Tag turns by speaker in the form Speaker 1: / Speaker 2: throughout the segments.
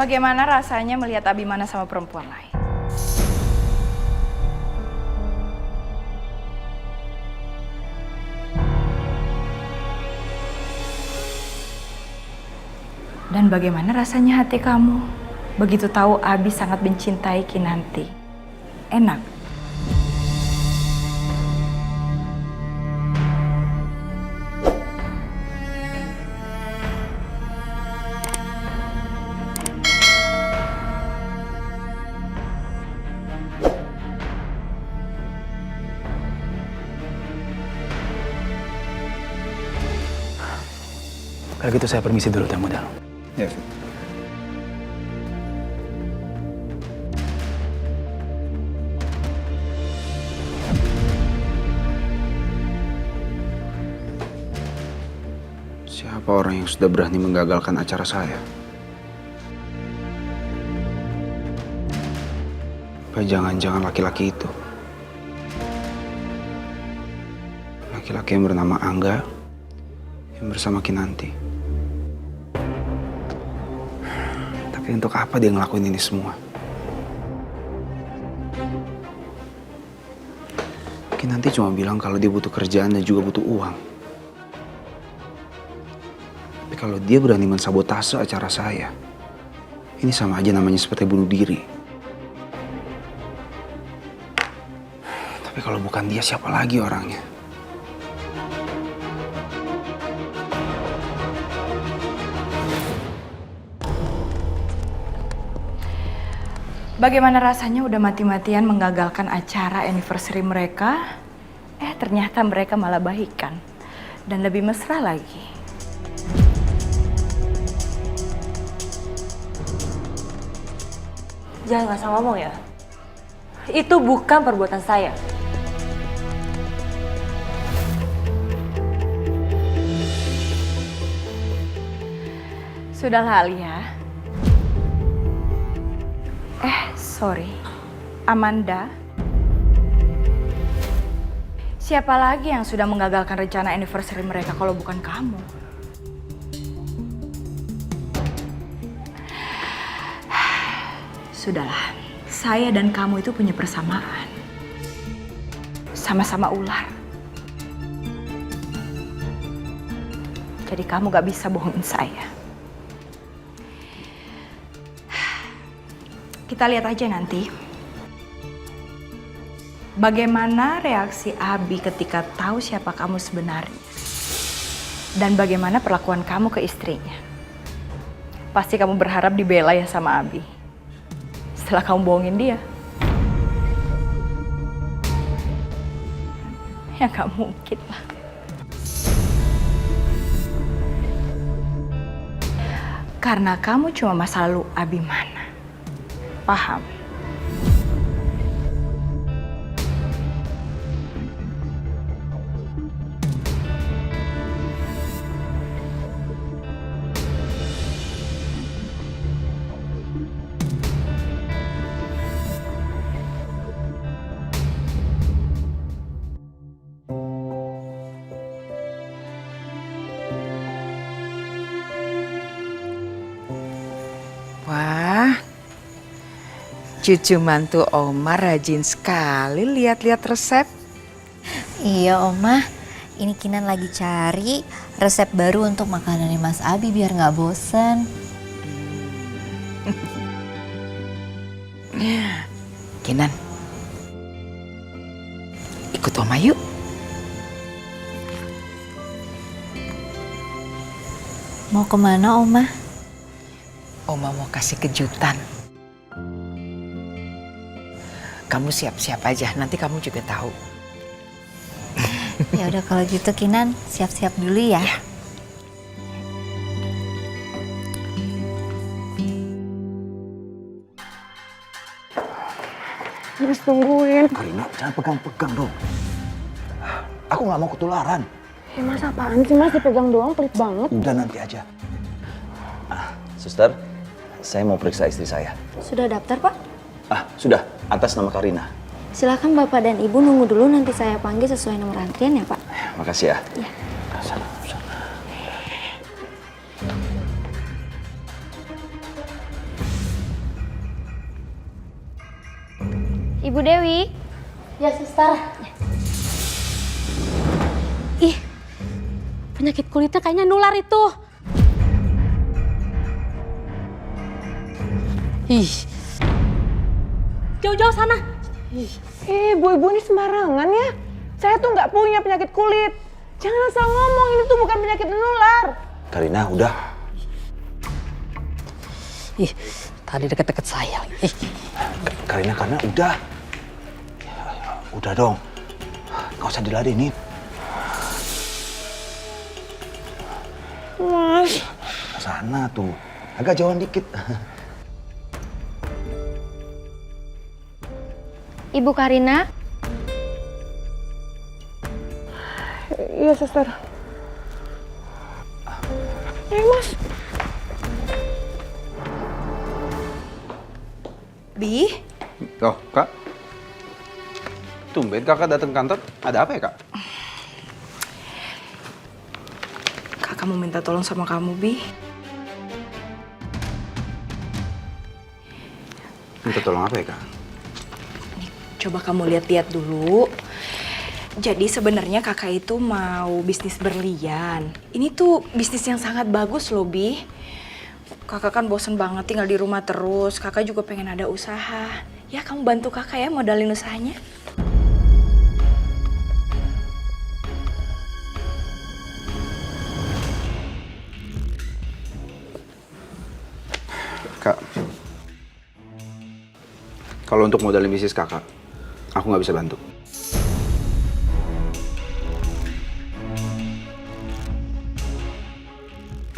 Speaker 1: Bagaimana rasanya melihat Abimana sama perempuan lain? Dan bagaimana rasanya hati kamu begitu tahu Abi sangat mencintai Kinanti? Enak?
Speaker 2: Kalau gitu saya permisi dulu, tamu modal.
Speaker 3: Ya, Fit. Siapa orang yang sudah berani menggagalkan acara saya? Apa jangan-jangan laki-laki itu? Laki-laki yang bernama Angga, yang bersama Kinanti. Tapi untuk apa dia ngelakuin ini semua? Kinanti cuma bilang kalau dia butuh kerjaan dan juga butuh uang. Tapi kalau dia berani mensabotase acara saya, ini sama aja namanya seperti bunuh diri. Tapi kalau bukan dia, siapa lagi orangnya?
Speaker 1: Bagaimana rasanya udah mati-matian menggagalkan acara anniversary mereka? Ternyata mereka malah baikan dan lebih mesra lagi.
Speaker 4: Jangan ngasal ngomong ya. Itu bukan perbuatan saya.
Speaker 1: Sudahlah Alia. Sorry, Amanda. Siapa lagi yang sudah mengagalkan rencana anniversary mereka kalau bukan kamu? Sudahlah, saya dan kamu itu punya persamaan. Sama-sama ular. Jadi kamu gak bisa bohongin saya. Kita lihat aja nanti bagaimana reaksi Abi ketika tahu siapa kamu sebenarnya. Dan bagaimana perlakuan kamu ke istrinya. Pasti kamu berharap dibela ya sama Abi. Setelah kamu bohongin dia. Ya gak mungkin lah. Karena kamu cuma masa lalu Abimana. Paham?
Speaker 5: Wah, cucu mantu Oma rajin sekali lihat-lihat resep.
Speaker 6: Iya Oma, ini Kinan lagi cari resep baru untuk makanannya Mas Abi biar nggak bosen.
Speaker 5: Kinan, ikut Oma yuk.
Speaker 6: Mau kemana Oma?
Speaker 5: Oma mau kasih kejutan. Kamu siap-siap aja, nanti kamu juga tahu.
Speaker 6: Ya udah kalau gitu Kinan siap-siap dulu ya.
Speaker 7: Harus tungguin.
Speaker 3: Karina, jangan pegang-pegang dong. Aku nggak mau ketularan.
Speaker 7: Ya mas apaan sih mas, dipegang doang pelit banget.
Speaker 3: Udah nanti aja. Suster, saya mau periksa istri saya.
Speaker 6: Sudah daftar Pak?
Speaker 3: Sudah, atas nama Karina.
Speaker 6: Silakan Bapak dan Ibu nunggu dulu, nanti saya panggil sesuai nomor antrian ya Pak.
Speaker 3: Makasih ya.
Speaker 6: Iya.
Speaker 3: Sana.
Speaker 8: Ibu Dewi.
Speaker 7: Ya, suster.
Speaker 8: Ih, penyakit kulitnya kayaknya nular itu. Ih, jauh-jauh sana.
Speaker 7: Ibu-ibu ini sembarangan ya. Saya tuh nggak punya penyakit kulit. Jangan asal ngomong, ini tuh bukan penyakit menular.
Speaker 3: Karina, udah.
Speaker 4: Ih, tadi deket-deket saya. Ih,
Speaker 3: Karina, udah. Udah dong. Nggak usah diladenin.
Speaker 7: Mas.
Speaker 3: Sana tuh. Agak jauhan dikit.
Speaker 8: Ibu Karina.
Speaker 7: Iya, suster. Mas.
Speaker 1: Bi,
Speaker 3: Oh, Kak. Tumben kakak datang kantor. Ada apa ya, Kak?
Speaker 1: kakak mau minta tolong sama kamu, Bi.
Speaker 3: Minta tolong apa ya, Kak?
Speaker 1: Coba kamu lihat-lihat dulu. Jadi sebenarnya kakak itu mau bisnis berlian. Ini tuh bisnis yang sangat bagus loh, Bi. Kakak kan bosen banget tinggal di rumah terus. Kakak juga pengen ada usaha. Ya kamu bantu kakak ya modalin usahanya.
Speaker 3: Kak, kalau untuk modalin bisnis kakak, aku nggak bisa bantu.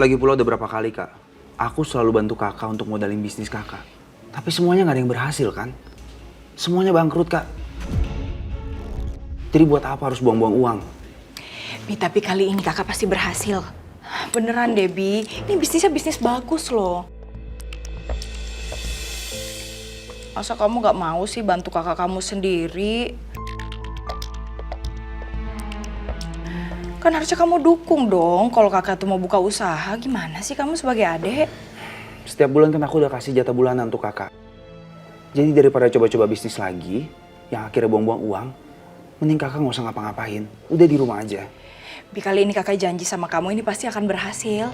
Speaker 3: Lagi pula udah berapa kali, Kak, aku selalu bantu kakak untuk modalin bisnis kakak. Tapi semuanya nggak ada yang berhasil, kan? Semuanya bangkrut, Kak. Jadi buat apa harus buang-buang uang?
Speaker 1: Bi, tapi kali ini kakak pasti berhasil. Beneran deh, Bi. Ini bisnisnya bisnis bagus loh. Masa kamu gak mau sih bantu kakak kamu sendiri? Kan harusnya kamu dukung dong kalau kakak tuh mau buka usaha. Gimana sih kamu sebagai adik?
Speaker 3: Setiap bulan kan aku udah kasih jatah bulanan untuk kakak. Jadi daripada coba-coba bisnis lagi, yang akhirnya buang-buang uang, mending kakak nggak usah ngapa-ngapain. Udah di rumah aja.
Speaker 1: Bi, kali ini kakak janji sama kamu ini pasti akan berhasil.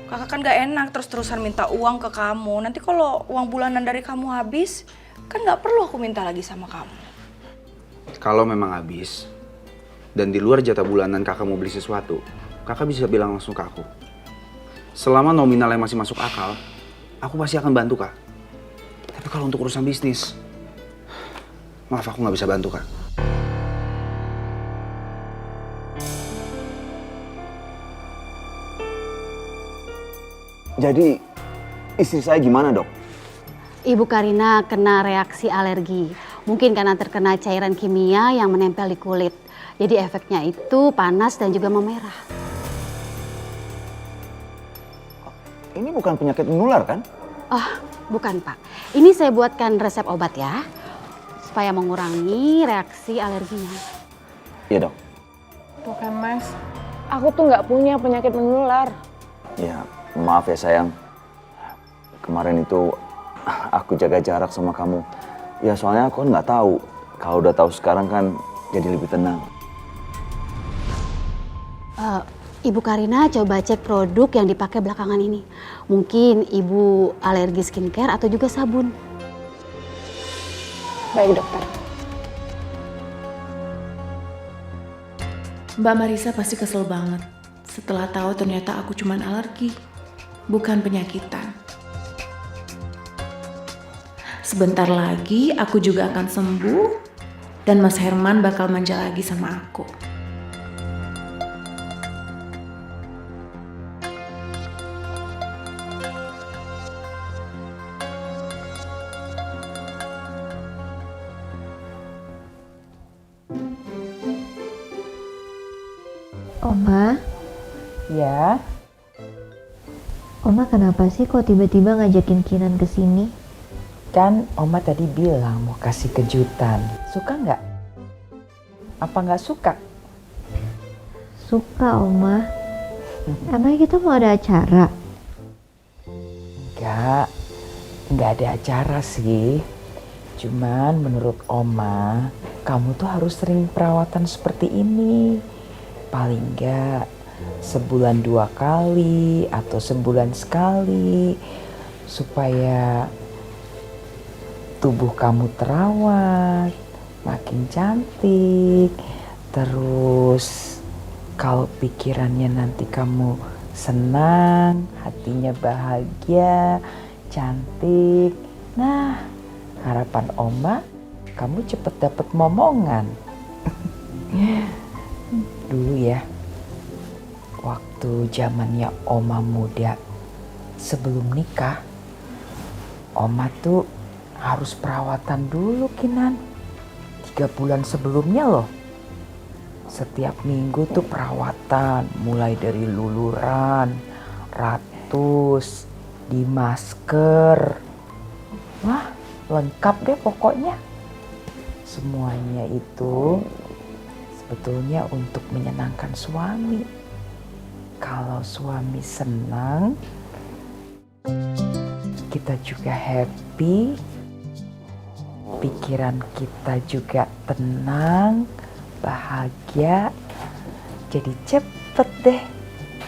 Speaker 1: Kakak kan gak enak terus-terusan minta uang ke kamu. Nanti kalau uang bulanan dari kamu habis, kan gak perlu aku minta lagi sama kamu.
Speaker 3: Kalau memang habis, dan di luar jatah bulanan kakak mau beli sesuatu, kakak bisa bilang langsung ke aku. Selama nominalnya masih masuk akal, aku pasti akan bantu, Kak. Tapi kalau untuk urusan bisnis, maaf aku nggak bisa bantu, Kak. Jadi, istri saya gimana, Dok?
Speaker 8: Ibu Karina kena reaksi alergi. Mungkin karena terkena cairan kimia yang menempel di kulit. Jadi efeknya itu panas dan juga memerah.
Speaker 3: Ini bukan penyakit menular, kan?
Speaker 8: Oh, bukan Pak. Ini saya buatkan resep obat ya. Supaya mengurangi reaksi alerginya.
Speaker 3: Iya, Dok.
Speaker 7: Tuh kan, Mas. Aku tuh nggak punya penyakit menular.
Speaker 9: Ya, maaf ya sayang. Kemarin itu aku jaga jarak sama kamu. Ya soalnya aku kan nggak tahu. Kalau udah tahu sekarang kan jadi lebih tenang.
Speaker 8: Ibu Karina coba cek produk yang dipakai belakangan ini. Mungkin Ibu alergi skincare atau juga sabun.
Speaker 7: Baik, dokter.
Speaker 10: Mbak Marisa pasti kesel banget setelah tahu ternyata aku cuman alergi, bukan penyakitan. Sebentar lagi aku juga akan sembuh dan Mas Herman bakal manja lagi sama aku.
Speaker 6: Oma,
Speaker 5: Ya,
Speaker 6: Oma kenapa sih kok tiba-tiba ngajakin Kinan ke sini?
Speaker 5: kan Oma tadi bilang mau kasih kejutan. Suka nggak? Apa nggak suka?
Speaker 6: Suka, Oma. Emang kita mau ada acara?
Speaker 5: Nggak ada acara sih. Cuman menurut Oma, kamu tuh harus sering perawatan seperti ini. Paling enggak sebulan 2 kali atau sebulan sekali. Supaya tubuh kamu terawat, makin cantik. Terus kalau pikirannya nanti kamu senang, hatinya bahagia, cantik. Nah, harapan Oma, kamu cepet dapet momongan. Dulu ya, waktu zamannya Oma muda, sebelum nikah, Oma tuh harus perawatan dulu, Kinan. 3 bulan sebelumnya loh. Setiap minggu tuh perawatan, mulai dari luluran, ratus, di masker. Wah, lengkap deh pokoknya. Semuanya itu sebetulnya untuk menyenangkan suami. Kalau suami senang, kita juga happy, pikiran kita juga tenang, bahagia, jadi cepet deh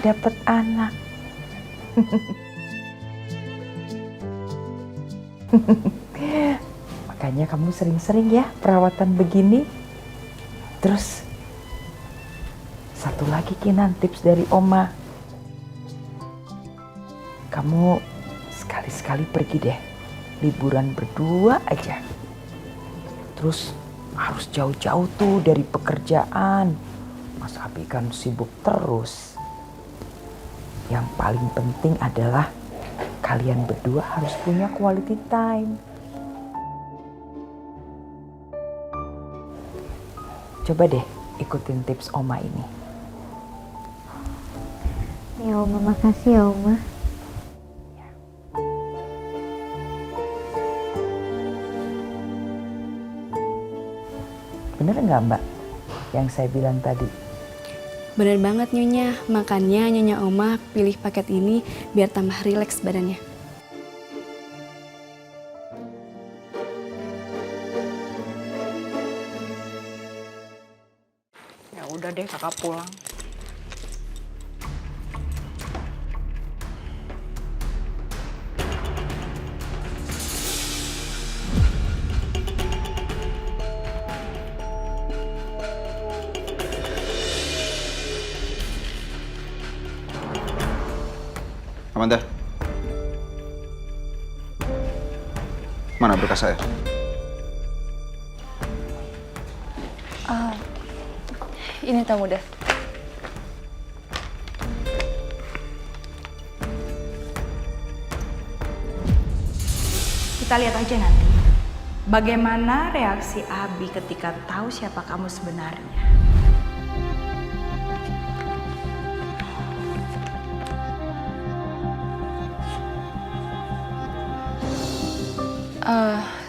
Speaker 5: dapet anak. Makanya kamu sering-sering ya perawatan begini. Terus satu lagi Kinan, tips dari Oma. Kamu sekali-sekali pergi deh, liburan berdua aja. Terus harus jauh-jauh tuh dari pekerjaan. Mas Abi kan sibuk terus. Yang paling penting adalah kalian berdua harus punya quality time. Coba deh ikutin tips Oma ini.
Speaker 6: Ya Oma, makasih ya Oma.
Speaker 5: Bener nggak Mbak yang saya bilang tadi?
Speaker 11: Bener banget Nyonya, makanya Nyonya Oma pilih paket ini biar tambah rileks badannya.
Speaker 1: Ya udah deh, kakak pulang.
Speaker 3: Amanda, mana berkas saya?
Speaker 4: Ini tamu dah.
Speaker 1: Kita lihat aja nanti. Bagaimana reaksi Abi ketika tahu siapa kamu sebenarnya.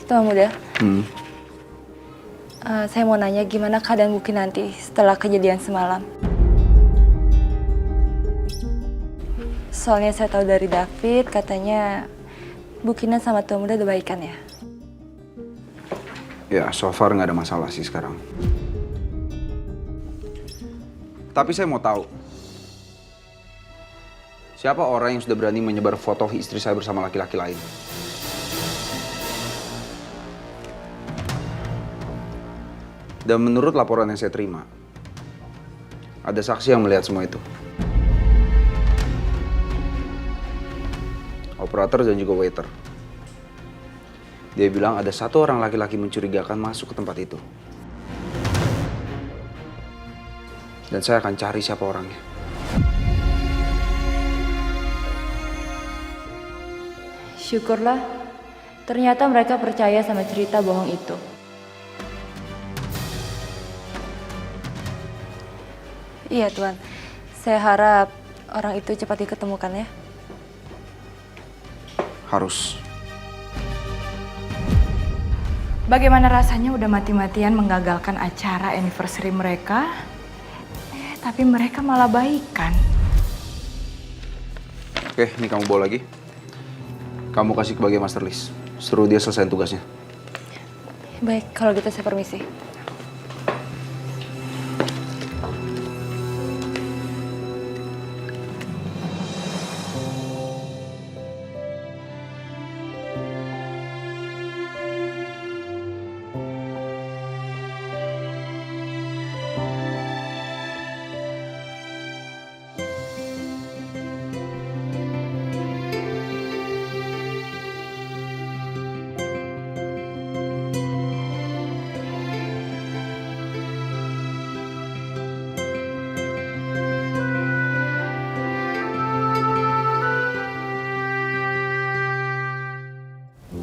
Speaker 4: Tuan muda, saya mau nanya gimana keadaan Buki nanti setelah kejadian semalam. Soalnya saya tahu dari David, katanya Bukina sama Tuan muda udah baikan ya?
Speaker 3: Ya, so far nggak ada masalah sih sekarang. Tapi saya mau tahu, siapa orang yang sudah berani menyebar foto istri saya bersama laki-laki lain? Dan menurut laporan yang saya terima, ada saksi yang melihat semua itu. Operator dan juga waiter. Dia bilang ada 1 orang laki-laki mencurigakan masuk ke tempat itu. Dan saya akan cari siapa orangnya.
Speaker 4: Syukurlah, ternyata mereka percaya sama cerita bohong itu. Iya Tuan, saya harap orang itu cepat diketemukan ya.
Speaker 3: Harus.
Speaker 1: Bagaimana rasanya udah mati-matian menggagalkan acara anniversary mereka, tapi mereka malah baikan.
Speaker 3: Oke, ini kamu bawa lagi. Kamu kasih ke bagian master list. Suruh dia selesaiin tugasnya.
Speaker 11: Baik, kalau gitu saya permisi.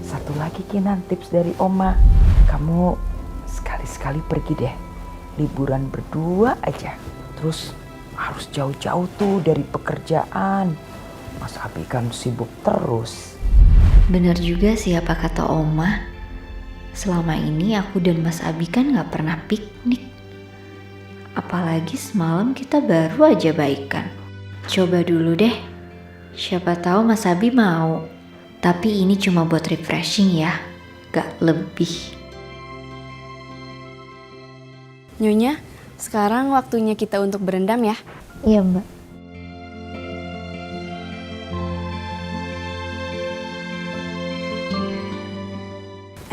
Speaker 5: Satu lagi Kinan, tips dari Oma. Kamu sekali-sekali pergi deh. Liburan berdua aja. Terus harus jauh-jauh tuh dari pekerjaan. Mas Abi kan sibuk terus.
Speaker 6: Bener juga sih apa kata Oma. Selama ini aku dan Mas Abi kan gak pernah piknik. Apalagi semalam kita baru aja baikan. Coba dulu deh. Siapa tahu Mas Abi mau. Tapi ini cuma buat refreshing ya. Gak lebih.
Speaker 11: Nyonya, sekarang waktunya kita untuk berendam ya.
Speaker 6: Iya Mbak.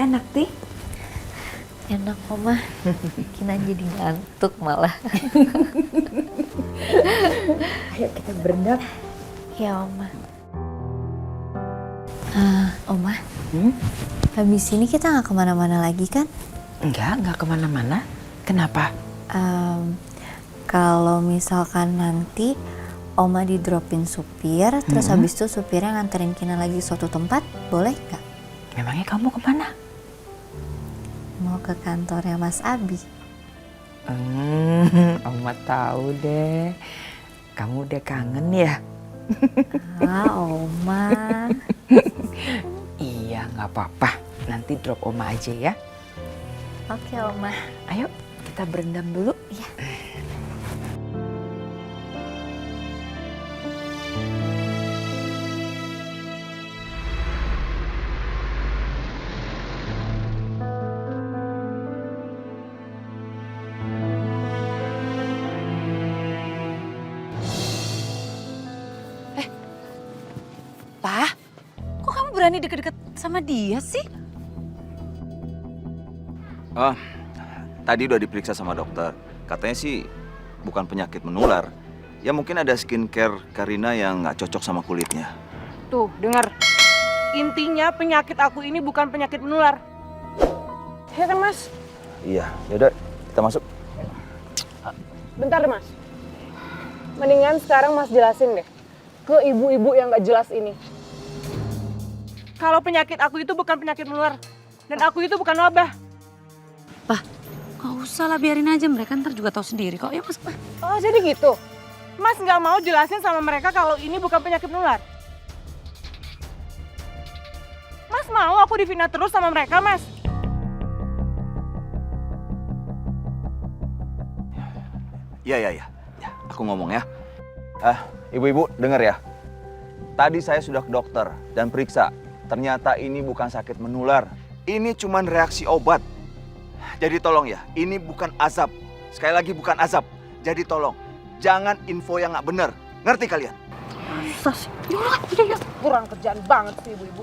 Speaker 5: Enak Ti?
Speaker 6: Enak Oma. Kinan jadi ngantuk malah.
Speaker 5: Ayo kita berendam.
Speaker 6: Ya Oma. Oma, habis ini kita nggak kemana-mana lagi kan?
Speaker 5: Nggak kemana-mana. Kenapa?
Speaker 6: Kalau misalkan nanti Oma di-dropin supir, terus habis itu supirnya nganterin Kinan lagi ke suatu tempat, boleh nggak?
Speaker 5: Memangnya kamu kemana?
Speaker 6: Mau ke kantornya Mas Abi.
Speaker 5: Oma tahu deh. Kamu udah kangen ya?
Speaker 6: Oma.
Speaker 5: Iya, nggak apa-apa. Nanti drop Oma aja ya.
Speaker 6: Oke, Oma.
Speaker 5: Ayo, kita berendam dulu.
Speaker 6: Iya.
Speaker 10: Pa, kok kamu berani deket-deket sama dia sih?
Speaker 9: Tadi udah diperiksa sama dokter. Katanya sih bukan penyakit menular. Ya mungkin ada skincare Karina yang nggak cocok sama kulitnya.
Speaker 7: Tuh, dengar. Intinya penyakit aku ini bukan penyakit menular. Ya kan, Mas?
Speaker 9: Iya, yaudah kita masuk.
Speaker 7: Bentar deh, Mas. Mendingan sekarang Mas jelasin deh ke ibu-ibu yang gak jelas ini. Kalau penyakit aku itu bukan penyakit menular. Dan aku itu bukan wabah.
Speaker 10: Pa, gak usah lah, biarin aja. Mereka ntar juga tahu sendiri kok. Ya Mas.
Speaker 7: Oh, jadi gitu? Mas gak mau jelasin sama mereka kalau ini bukan penyakit menular? Mas mau aku difitnah terus sama mereka, Mas?
Speaker 9: Ya, aku ngomong ya. Ibu-ibu dengar ya. Tadi saya sudah ke dokter dan periksa. Ternyata ini bukan sakit menular. Ini cuman reaksi obat. Jadi tolong ya, ini bukan azab. Sekali lagi bukan azab. Jadi tolong, jangan info yang nggak benar. Ngerti kalian?
Speaker 7: Kurang kerjaan banget sih ibu-ibu.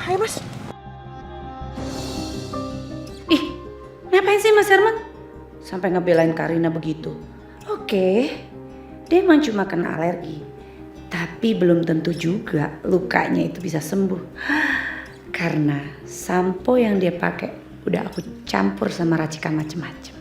Speaker 7: Ayo, Mas.
Speaker 10: Ih, ngapain sih Mas Herman? Sampai ngebelain Karina begitu. Oke, dia emang cuma kena alergi. Tapi belum tentu juga lukanya itu bisa sembuh. Karena sampo yang dia pakai udah aku campur sama racikan macem-macem.